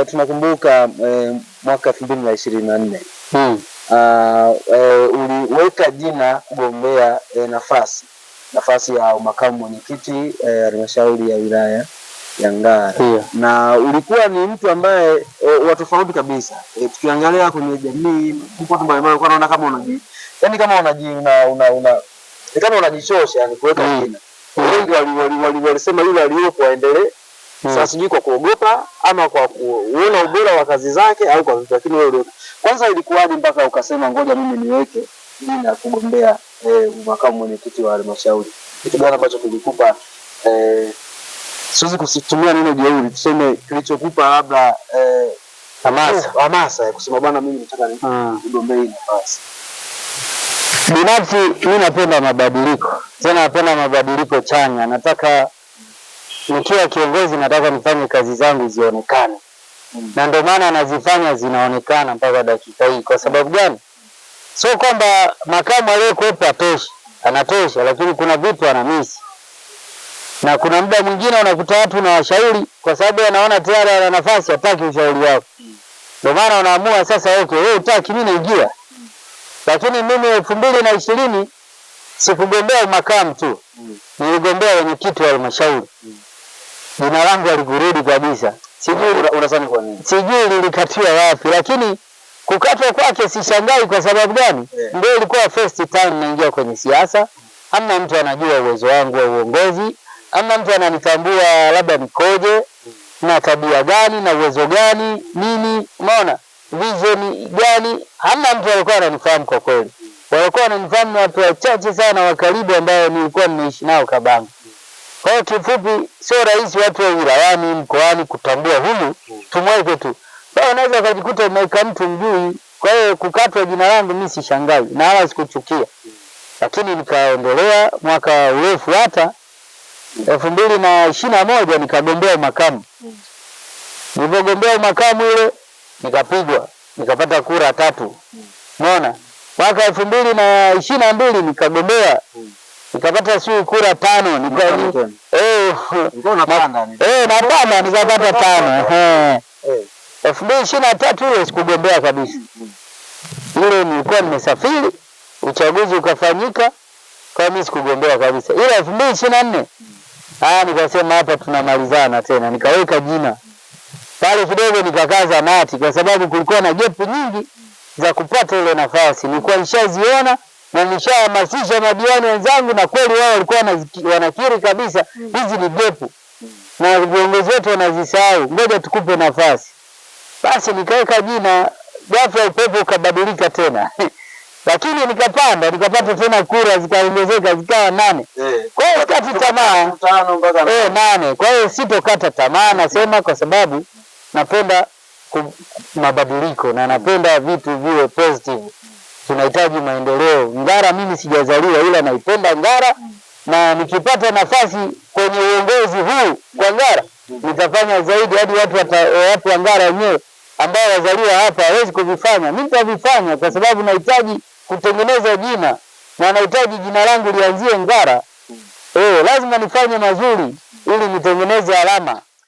tunakumbuka mwaka 2024 uliweka jina kugombea nafasi ya makamu mwenyekiti halmashauri ya wilaya ya Ngara. Na ulikuwa ni mtu ambaye wa tofauti kabisa. Tukiangalia kwenye jamii watu mbalimbali walikuwa wanaona kama unajichosha yani kuweka jina. Wengi walisema yule aliyopo aendelee. Sasa sijui kwa kuogopa ama kwa kuona ubora wa kazi zake au kwa vitu, lakini wewe kwanza ilikuwaje mpaka ukasema ngoja mimi niweke jina kugombea makamu mwenyekiti wa halmashauri? Kitu gani ambacho kilikupa siwezi kusitumia neno jeuri, tuseme kilichokupa labda hamasa ya kusema bwana mimi nataka nigombee hii nafasi? Binafsi mimi napenda mabadiliko. Tena napenda mabadiliko chanya. Nataka nikiwa kiongozi nataka nifanye kazi zangu zionekane. Na ndio maana nazifanya zinaonekana mpaka dakika hii. Kwa sababu gani? Sio kwamba makamu aliyekuwepo anatosha, lakini kuna vitu anamisi. Na kuna muda mwingine unakuta watu na washauri kwa sababu anaona tayari ana nafasi, hataki ushauri wako. Ndio maana unaamua sasa okay, wewe hutaki mimi naingia. Lakini mimi 2020 sikugombea makamu tu. Niligombea mwenyekiti wa halmashauri. Jina langu alikurudi kabisa. Sijui unasema kwa nini? Sijui lilikatiwa wapi, lakini kukatwa kwake sishangai. Kwa sababu gani? Ndio ilikuwa first time naingia kwenye siasa. Hamna mtu anajua uwezo wangu wa uongozi. Hamna mtu ananitambua labda nikoje, na tabia gani na uwezo gani, nini, umeona? Vision gani? Hamna mtu alikuwa ananifahamu kwa kweli. Walikuwa wananifahamu watu wachache sana wa karibu ambao nilikuwa nimeishi nao Kabanga. Kwa hiyo kifupi sio rahisi watu wa wilayani mkoani kutambua huyu tumweke tu. Kwa hiyo unaweza kujikuta umeweka mtu mjui. Kwa hiyo kukatwa jina langu mimi sishangai na wala sikuchukia. Lakini nikaendelea mwaka urefu hata 2021 nikagombea makamu. Nilipogombea makamu ile nikapigwa, nikapata kura 3. Umeona? Mwaka 2022 nikagombea. Nikapata kura 5, napanda nikapata 5. 2023 ile sikugombea kabisa. Ile nilikuwa nimesafiri, uchaguzi ukafanyika, kwa mimi sikugombea kabisa. Ile 2024 nikasema hapa tunamalizana tena, nikaweka jina. Pale kidogo nikakaza nati kwa sababu kulikuwa na gap nyingi za kupata ile nafasi. Nilikuwa nishaziona na nishahamasisha madiwani wenzangu, na kweli wao walikuwa wanakiri kabisa hizi ni gap. Na viongozi wetu wanazisahau, ngoja tukupe nafasi. Basi nikaweka jina, ghafla upepo ukabadilika tena. Lakini nikapanda, nikapata tena kura zikaongezeka zikawa 8. Kwa hiyo sikati tamaa. 5 mpaka 8. Kwa hiyo sitokata tamaa, nasema kwa sababu napenda mabadiliko na napenda vitu viwe positive. Tunahitaji maendeleo. Ngara mimi sijazaliwa, ila naipenda Ngara, na nikipata nafasi kwenye uongozi huu kwa Ngara nitafanya zaidi hadi watu wa Ngara wenyewe ambao wazaliwa hapa hawezi kuvifanya. Mimi nitavifanya kwa sababu nahitaji kutengeneza jina na nahitaji jina langu lianzie Ngara. Lazima nifanye mazuri ili nitengeneze alama.